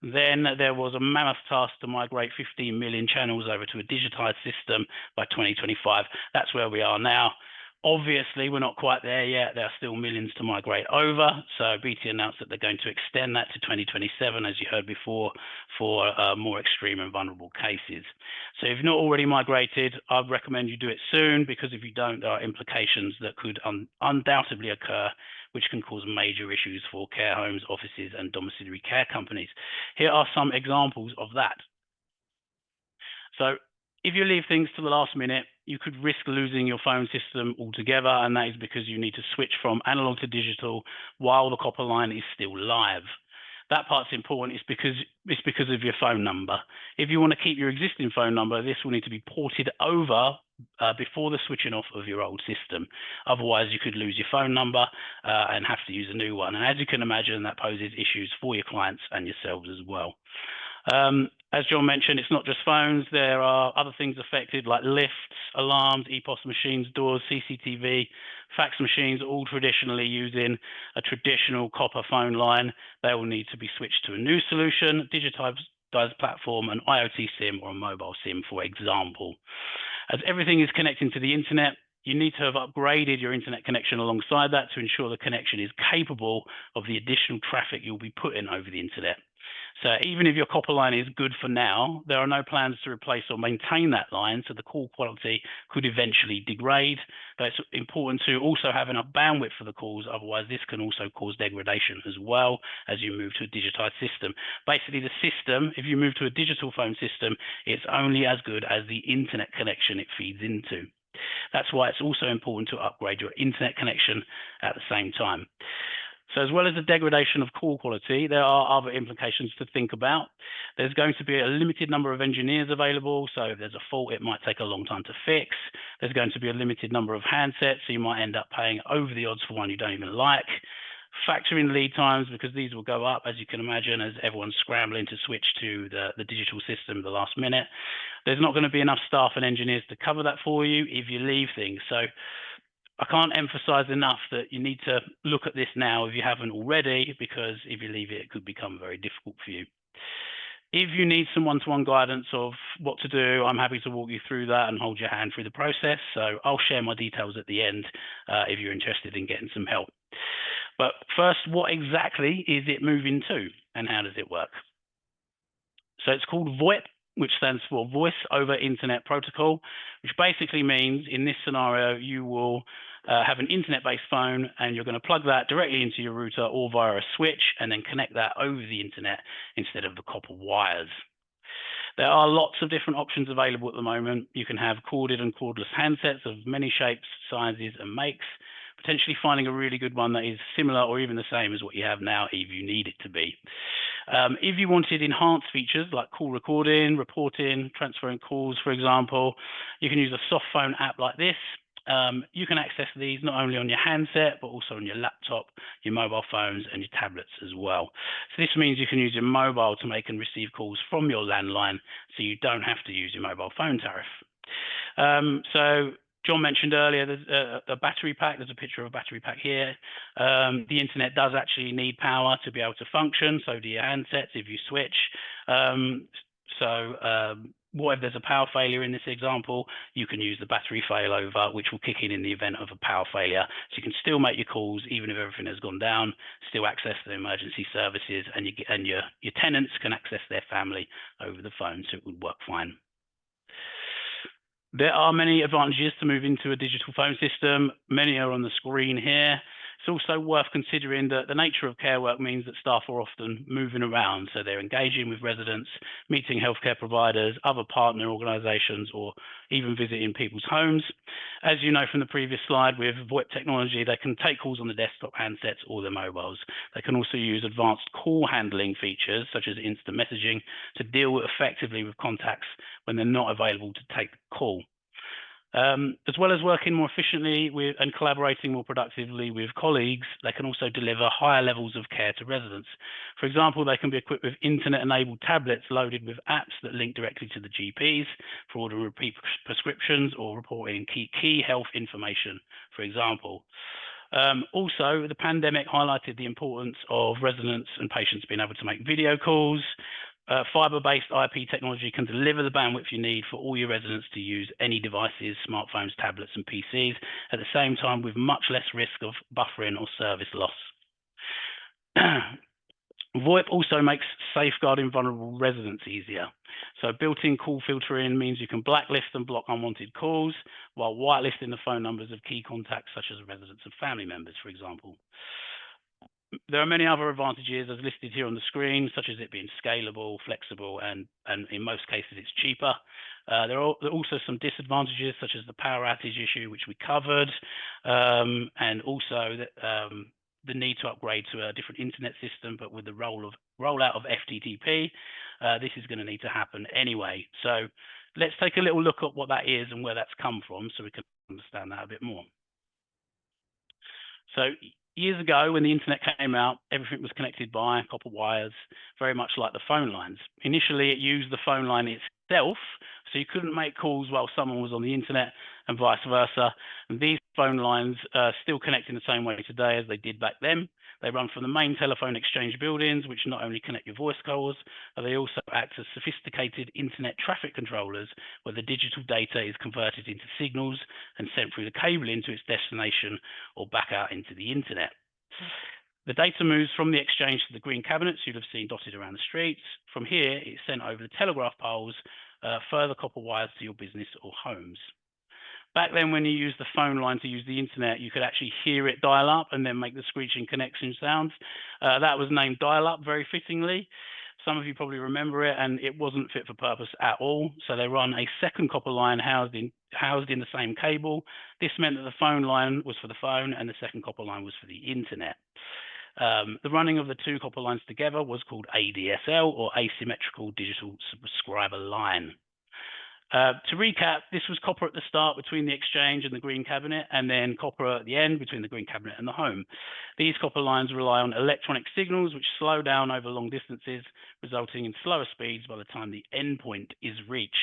Then there was a mammoth task to migrate 15 million channels over to a digitized system by 2025. That's where we are now. Obviously, we're not quite there yet. There are still millions to migrate over. So BT announced that they're going to extend that to 2027, as you heard before, for more extreme and vulnerable cases. So if you've not already migrated, I'd recommend you do it soon, because if you don't, there are implications that could undoubtedly occur, which can cause major issues for care homes, offices, and domiciliary care companies. Here are some examples of that. So if you leave things to the last minute, you could risk losing your phone system altogether, and that is because you need to switch from analog to digital while the copper line is still live. That part's important. It's because of your phone number. If you want to keep your existing phone number, this will need to be ported over before the switching off of your old system. Otherwise, you could lose your phone number and have to use a new one. And as you can imagine, that poses issues for your clients and yourselves as well. As John mentioned, it's not just phones. There are other things affected, like lifts, alarms, EPOS machines, doors, CCTV, fax machines, all traditionally using a traditional copper phone line. They will need to be switched to a new solution, digitized platform, an IoT SIM or a mobile SIM, for example. As everything is connecting to the internet, you need to have upgraded your internet connection alongside that to ensure the connection is capable of the additional traffic you'll be putting over the internet. So even if your copper line is good for now, there are no plans to replace or maintain that line, so the call quality could eventually degrade. But it's important to also have enough bandwidth for the calls, otherwise this can also cause degradation as well as you move to a digitized system. Basically, the system, if you move to a digital phone system, it's only as good as the internet connection it feeds into. That's why it's also important to upgrade your internet connection at the same time. So as well as the degradation of call quality, there are other implications to think about. There's going to be a limited number of engineers available, so if there's a fault, it might take a long time to fix. There's going to be a limited number of handsets, so you might end up paying over the odds for one you don't even like. Factor in lead times, because these will go up, as you can imagine, as everyone's scrambling to switch to the digital system at the last minute. There's not going to be enough staff and engineers to cover that for you if you leave things. So I can't emphasize enough that you need to look at this now if you haven't already, because if you leave it, it could become very difficult for you. If you need some one-to-one guidance of what to do, I'm happy to walk you through that and hold your hand through the process. So I'll share my details at the end if you're interested in getting some help. But first, what exactly is it moving to, and how does it work? So it's called VoIP, which stands for Voice over Internet Protocol, which basically means in this scenario, you will have an internet-based phone and you're going to plug that directly into your router or via a switch and then connect that over the internet instead of the copper wires. There are lots of different options available at the moment. You can have corded and cordless handsets of many shapes, sizes and makes, potentially finding a really good one that is similar or even the same as what you have now if you need it to be. If you wanted enhanced features like call recording, reporting, transferring calls, for example, you can use a soft phone app like this. You can access these not only on your handset, but also on your laptop, your mobile phones, and your tablets as well. So this means you can use your mobile to make and receive calls from your landline, so you don't have to use your mobile phone tariff. So John mentioned earlier there's a battery pack. There's a picture of a battery pack here. The internet does actually need power to be able to function, so do your handsets if you switch. what if there's a power failure in this example? You can use the battery failover, which will kick in the event of a power failure. So you can still make your calls even if everything has gone down, still access the emergency services, and your tenants can access their family over the phone, so it would work fine. There are many advantages to move into a digital phone system. Many are on the screen here. It's also worth considering that the nature of care work means that staff are often moving around. So they're engaging with residents, meeting healthcare providers, other partner organisations, or even visiting people's homes. As you know from the previous slide, with VoIP technology, they can take calls on the desktop handsets or their mobiles. They can also use advanced call handling features, such as instant messaging, to deal effectively with contacts when they're not available to take the call. As well as working more efficiently with and collaborating more productively with colleagues, they can also deliver higher levels of care to residents. For example, they can be equipped with internet-enabled tablets loaded with apps that link directly to the GPs for ordering repeat prescriptions or reporting key health information, for example. Also, the pandemic highlighted the importance of residents and patients being able to make video calls. Fiber-based IP technology can deliver the bandwidth you need for all your residents to use any devices, smartphones, tablets, and PCs, at the same time with much less risk of buffering or service loss. VoIP also makes safeguarding vulnerable residents easier. So built-in call filtering means you can blacklist and block unwanted calls, while whitelisting the phone numbers of key contacts such as residents and family members, for example. There are many other advantages as listed here on the screen, such as it being scalable, flexible, and in most cases it's cheaper. There are also some disadvantages, such as the power outage issue, which we covered, and also the need to upgrade to a different internet system, but with the rollout of FTTP, this is going to need to happen anyway. So let's take a little look at what that is and where that's come from, so we can understand that a bit more. So years ago, when the internet came out, everything was connected by copper wires, very much like the phone lines. Initially, it used the phone line itself, so you couldn't make calls while someone was on the internet and vice versa. And these phone lines still connect in the same way today as they did back then. They run from the main telephone exchange buildings, which not only connect your voice calls, but they also act as sophisticated internet traffic controllers, where the digital data is converted into signals and sent through the cable into its destination or back out into the internet. The data moves from the exchange to the green cabinets you'd have seen dotted around the streets. From here, it's sent over the telegraph poles, further copper wires to your business or homes. Back then, when you used the phone line to use the internet, you could actually hear it dial up and then make the screeching connection sounds. That was named dial-up very fittingly. Some of you probably remember it, and it wasn't fit for purpose at all. So they run a second copper line housed in the same cable. This meant that the phone line was for the phone and the second copper line was for the internet. The running of the two copper lines together was called ADSL, or asymmetrical digital subscriber line. To recap, this was copper at the start between the exchange and the green cabinet, and then copper at the end between the green cabinet and the home. These copper lines rely on electronic signals which slow down over long distances, resulting in slower speeds by the time the endpoint is reached.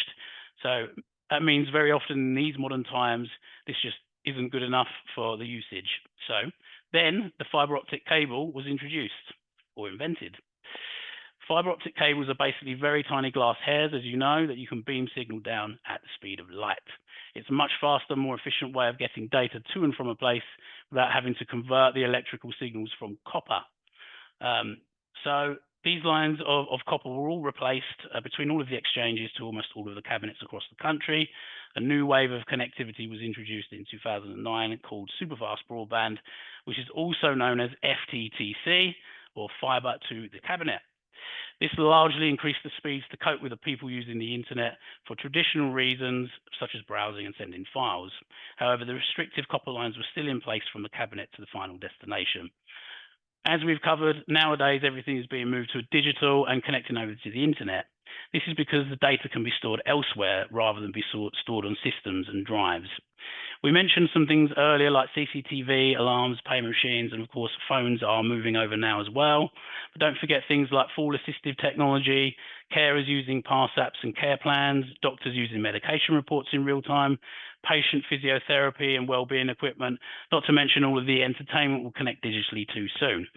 So that means very often in these modern times, this just isn't good enough for the usage. So then the fiber optic cable was introduced or invented. Fiber optic cables are basically very tiny glass hairs, as you know, that you can beam signal down at the speed of light. It's a much faster, more efficient way of getting data to and from a place without having to convert the electrical signals from copper. So these lines of copper were all replaced between all of the exchanges to almost all of the cabinets across the country. A new wave of connectivity was introduced in 2009 called superfast broadband, which is also known as FTTC, or fiber to the cabinet. This largely increased the speeds to cope with the people using the internet for traditional reasons, such as browsing and sending files. However, the restrictive copper lines were still in place from the cabinet to the final destination. As we've covered, nowadays everything is being moved to digital and connecting over to the internet. This is because the data can be stored elsewhere rather than be stored on systems and drives. We mentioned some things earlier like CCTV, alarms, payment machines, and of course phones are moving over now as well. But don't forget things like fall assistive technology, carers using pass apps and care plans, doctors using medication reports in real time, patient physiotherapy and wellbeing equipment, not to mention all of the entertainment will connect digitally too soon.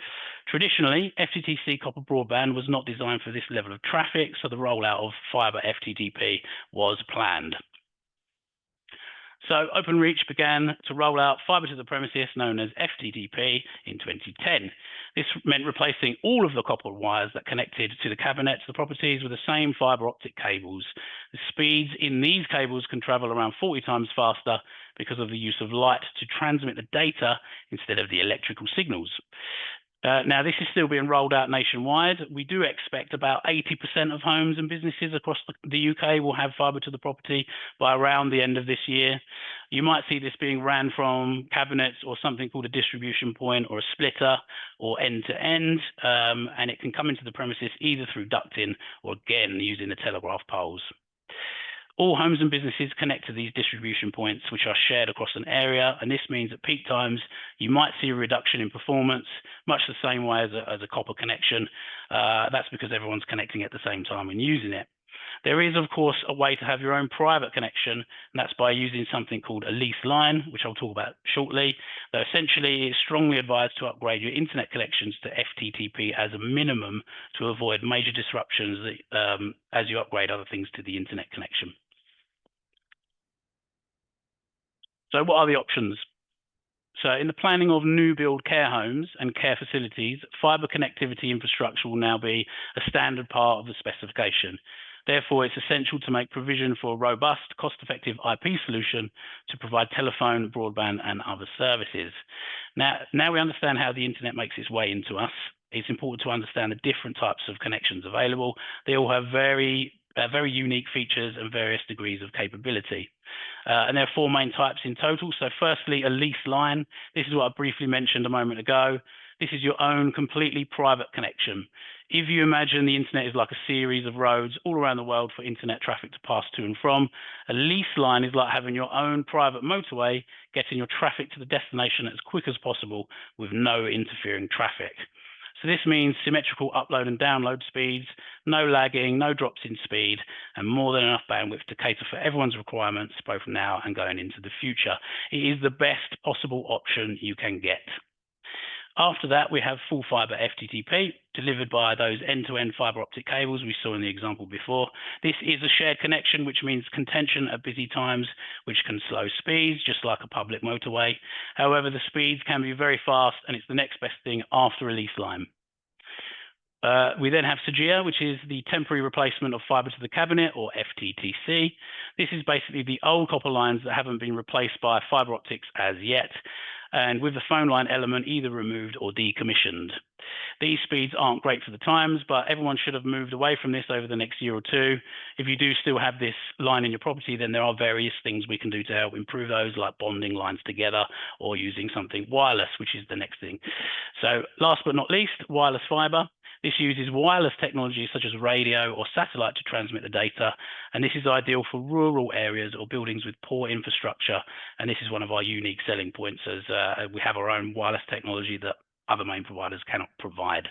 Traditionally, FTTC copper broadband was not designed for this level of traffic, so the rollout of fibre FTTP was planned. So Openreach began to roll out fibre to the premises, known as FTTP, in 2010. This meant replacing all of the copper wires that connected to the cabinets, the properties, with the same fibre optic cables. The speeds in these cables can travel around 40 times faster because of the use of light to transmit the data instead of the electrical signals. Now, this is still being rolled out nationwide. We do expect about 80% of homes and businesses across the UK will have fibre to the property by around the end of this year. You might see this being ran from cabinets or something called a distribution point or a splitter or end to end, and it can come into the premises either through ducting or again using the telegraph poles. All homes and businesses connect to these distribution points, which are shared across an area, and this means at peak times you might see a reduction in performance, much the same way as a copper connection. That's because everyone's connecting at the same time and using it. There is, of course, a way to have your own private connection, and that's by using something called a lease line, which I'll talk about shortly. Though essentially, it's strongly advised to upgrade your internet connections to FTTP as a minimum to avoid major disruptions as you upgrade other things to the internet connection. So what are the options? So in the planning of new build care homes and care facilities, fibre connectivity infrastructure will now be a standard part of the specification. Therefore, it's essential to make provision for a robust, cost-effective IP solution to provide telephone, broadband, and other services. Now we understand how the internet makes its way into us. It's important to understand the different types of connections available. They all have very unique features and various degrees of capability. And there are four main types in total. So firstly, a lease line. This is what I briefly mentioned a moment ago. This is your own completely private connection. If you imagine the internet is like a series of roads all around the world for internet traffic to pass to and from, a lease line is like having your own private motorway, getting your traffic to the destination as quick as possible with no interfering traffic. So this means symmetrical upload and download speeds, no lagging, no drops in speed, and more than enough bandwidth to cater for everyone's requirements, both now and going into the future. It is the best possible option you can get. After that, we have full fibre FTTP, delivered by those end-to-end fibre optic cables we saw in the example before. This is a shared connection, which means contention at busy times, which can slow speeds, just like a public motorway. However, the speeds can be very fast, and it's the next best thing after a lease line. We then have SAGIA, which is the temporary replacement of fibre to the cabinet, or FTTC. This is basically the old copper lines that haven't been replaced by fibre optics as yet, and with the phone line element either removed or decommissioned. These speeds aren't great for the times, but everyone should have moved away from this over the next year or two. If you do still have this line in your property, then there are various things we can do to help improve those, like bonding lines together or using something wireless, which is the next thing. So last but not least, wireless fibre. This uses wireless technology such as radio or satellite to transmit the data, and this is ideal for rural areas or buildings with poor infrastructure. And this is one of our unique selling points, as we have our own wireless technology that other main providers cannot provide.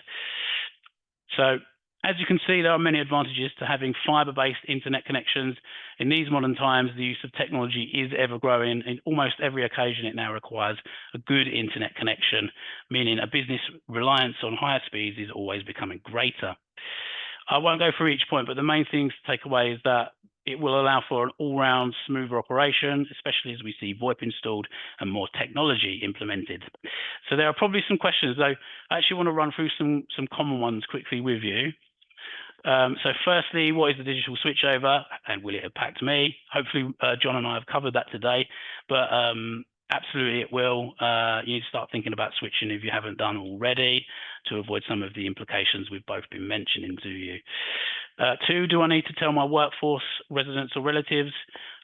So as you can see, there are many advantages to having fibre-based internet connections. In these modern times, the use of technology is ever growing. In almost every occasion, it now requires a good internet connection, meaning a business reliance on higher speeds is always becoming greater. I won't go through each point, but the main things to take away is that it will allow for an all-round smoother operation, especially as we see VoIP installed and more technology implemented. So there are probably some questions, though. I actually want to run through some common ones quickly with you. So firstly, what is the digital switchover and will it impact me? Hopefully, John and I have covered that today, but absolutely it will. You need to start thinking about switching if you haven't done already to avoid some of the implications we've both been mentioning to you. Two, do I need to tell my workforce, residents or relatives?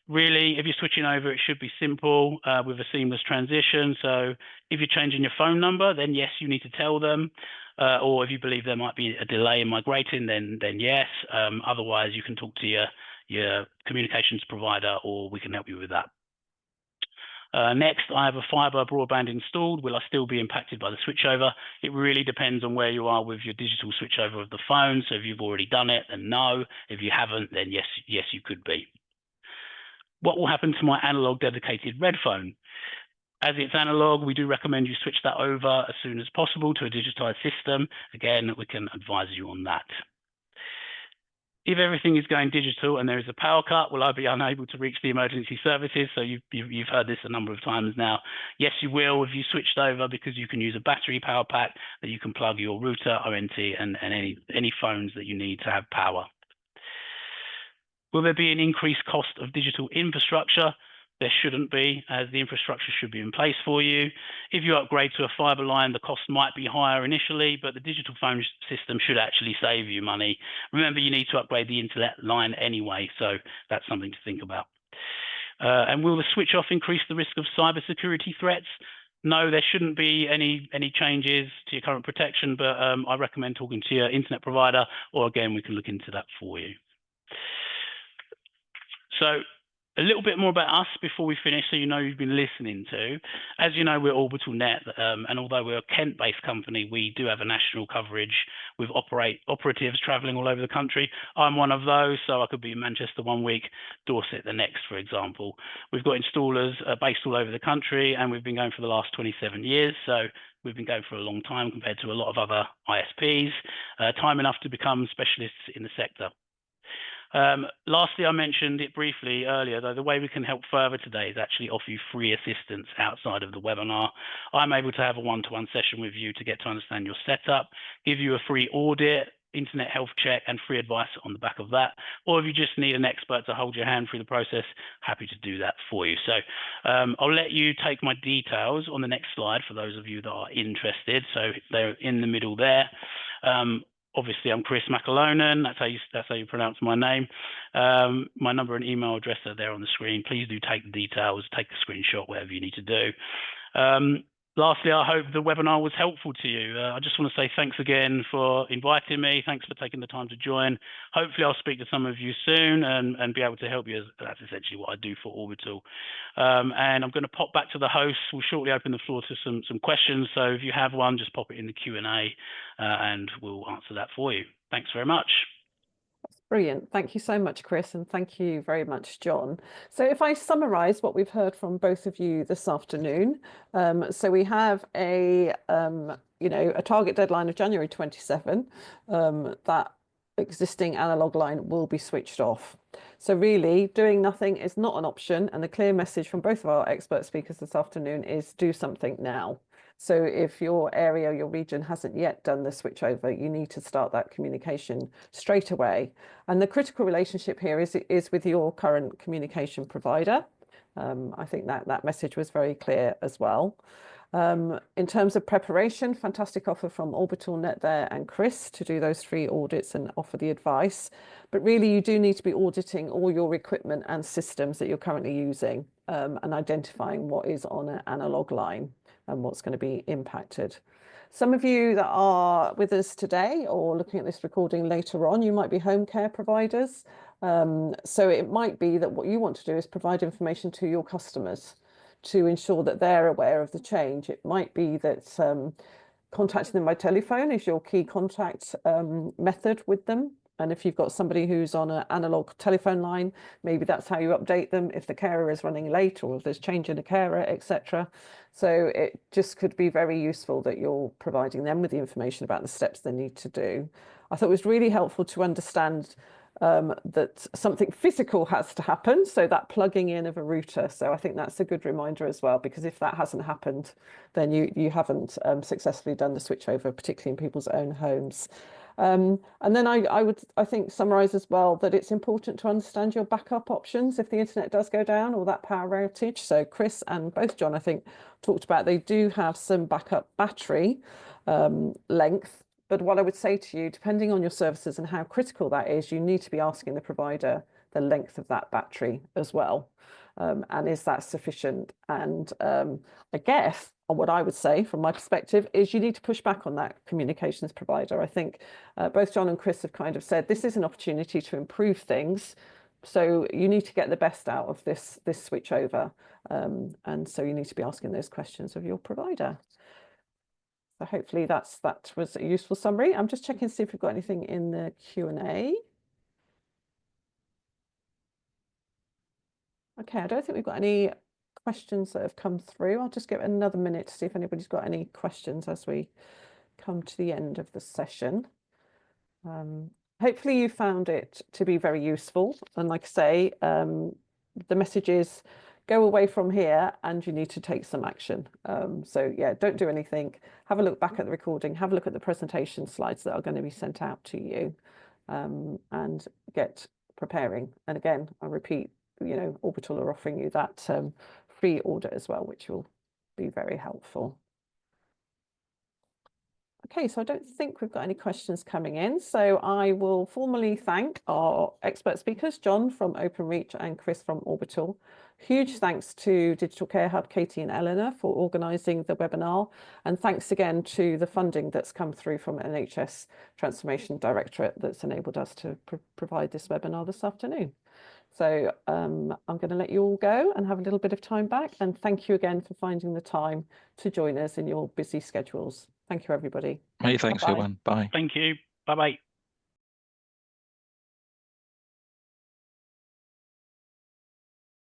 Really, if you're switching over, it should be simple with a seamless transition. So if you're changing your phone number, then yes, you need to tell them. Or if you believe there might be a delay in migrating, then yes. Otherwise, you can talk to your communications provider, or we can help you with that. Next, I have a fibre broadband installed. Will I still be impacted by the switchover? It really depends on where you are with your digital switchover of the phone. So if you've already done it, then no. If you haven't, then yes, you could be. what will happen to my analog dedicated red phone? As it's analog, we do recommend you switch that over as soon as possible to a digitized system. Again, we can advise you on that. If everything is going digital and there is a power cut, will I be unable to reach the emergency services? So you've heard this a number of times now. Yes, you will if you switched over, because you can use a battery power pack that you can plug your router, ONT, and any phones that you need to have power. Will there be an increased cost of digital infrastructure? There shouldn't be, as the infrastructure should be in place for you. If you upgrade to a fiber line, the cost might be higher initially, but the digital phone system should actually save you money. Remember, you need to upgrade the internet line anyway, so that's something to think about. And will the switch off increase the risk of cybersecurity threats? No, there shouldn't be any changes to your current protection, but I recommend talking to your internet provider, or again, we can look into that for you. So, a little bit more about us before we finish, so you know you've been listening to. As you know, we're Orbital Net, and although we're a Kent-based company, we do have a national coverage with operatives travelling all over the country. I'm one of those, so I could be in Manchester one week, Dorset the next, for example. We've got installers based all over the country, and we've been going for the last 27 years, so we've been going for a long time compared to a lot of other ISPs, time enough to become specialists in the sector. Lastly, I mentioned it briefly earlier, though the way we can help further today is actually offer you free assistance outside of the webinar. I'm able to have a one-to-one session with you to get to understand your setup, give you a free audit, internet health check, and free advice on the back of that. Or if you just need an expert to hold your hand through the process, happy to do that for you. So I'll let you take my details on the next slide for those of you that are interested. So they're in the middle there. Obviously, I'm Chris McAlonan. That's how you pronounce my name. My number and email address are there on the screen. Please do take the details, take the screenshot, whatever you need to do. Lastly, I hope the webinar was helpful to you. I just want to say thanks again for inviting me. Thanks for taking the time to join. Hopefully, I'll speak to some of you soon and be able to help you. That's essentially what I do for Orbital. And I'm going to pop back to the host. We'll shortly open the floor to some questions. So if you have one, just pop it in the Q&A and we'll answer that for you. Thanks very much. Brilliant. Thank you so much, Chris, and thank you very much, John. So if I summarise what we've heard from both of you this afternoon, so we have a target deadline of January 27. That existing analog line will be switched off. So really, doing nothing is not an option, and the clear message from both of our expert speakers this afternoon is do something now. So if your area, your region hasn't yet done the switchover, you need to start that communication straight away. And the critical relationship here is with your current communication provider. I think that message was very clear as well. In terms of preparation, fantastic offer from Orbital Net there and Chris to do those free audits and offer the advice. But really, you do need to be auditing all your equipment and systems that you're currently using and identifying what is on an analog line and what's going to be impacted. Some of you that are with us today or looking at this recording later on, you might be home care providers. So it might be that what you want to do is provide information to your customers to ensure that they're aware of the change. It might be that contacting them by telephone is your key contact method with them. And if you've got somebody who's on an analog telephone line, maybe that's how you update them if the carer is running late or if there's change in a carer, etc. So it just could be very useful that you're providing them with the information about the steps they need to do. I thought it was really helpful to understand that something physical has to happen, so that plugging in of a router. So I think that's a good reminder as well, because if that hasn't happened, then you haven't successfully done the switchover, particularly in people's own homes. And then I would think summarize as well that it's important to understand your backup options if the internet does go down or that power outage. So Chris and both John, I think, talked about they do have some backup battery length. But what I would say to you, depending on your services and how critical that is, you need to be asking the provider the length of that battery as well. And is that sufficient? And I guess what I would say from my perspective is you need to push back on that communications provider. I think both John and Chris have kind of said this is an opportunity to improve things. So you need to get the best out of this switchover. And so you need to be asking those questions of your provider. So hopefully that was a useful summary. I'm just checking to see if we've got anything in the Q&A. Okay, I don't think we've got any questions that have come through. I'll just give it another minute to see if anybody's got any questions as we come to the end of the session. Hopefully you found it to be very useful. And like I say, the message is go away from here and you need to take some action. So yeah, don't do anything. Have a look back at the recording, have a look at the presentation slides that are going to be sent out to you, and get preparing. And again, I repeat, you know, Orbital are offering you that free audit as well, which will be very helpful. Okay, so I don't think we've got any questions coming in. So I will formally thank our expert speakers, John from Openreach and Chris from Orbital. Huge thanks to Digital Care Hub, Katie and Eleanor for organising the webinar. And thanks again to the funding that's come through from NHS Transformation Directorate that's enabled us to provide this webinar this afternoon. So I'm going to let you all go and have a little bit of time back. And thank you again for finding the time to join us in your busy schedules. Thank you, everybody. Hey, thanks, Bye-bye. everyone. Bye. Thank you. Bye-bye.